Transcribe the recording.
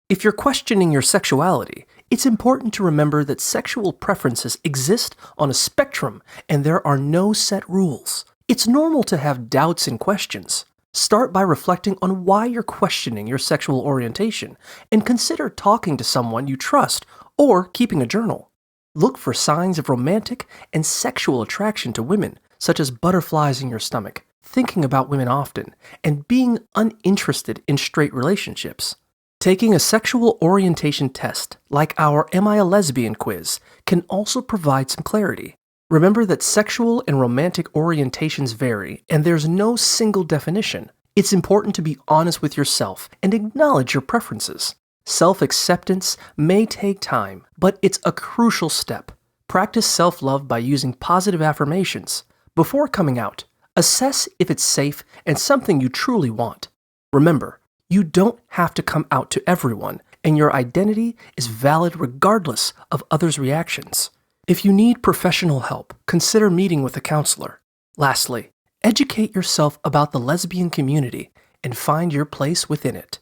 If you're questioning your sexuality, it's important to remember that sexual preferences exist on a spectrum and there are no set rules. It's normal to have doubts and questions. Start by reflecting on why you're questioning your sexual orientation and consider talking to someone you trust or keeping a journal. Look for signs of romantic and sexual attraction to women, such as butterflies in your stomach, thinking about women often, and being uninterested in straight relationships. Taking a sexual orientation test, like our Am I a Lesbian quiz, can also provide some clarity. Remember that sexual and romantic orientations vary, and there's no single definition. It's important to be honest with yourself and acknowledge your preferences. Self-acceptance may take time, but it's a crucial step. Practice self-love by using positive affirmations. Before coming out, assess if it's safe and something you truly want. Remember, you don't have to come out to everyone, and your identity is valid regardless of others' reactions. If you need professional help, consider meeting with a counselor. Lastly, educate yourself about the lesbian community and find your place within it.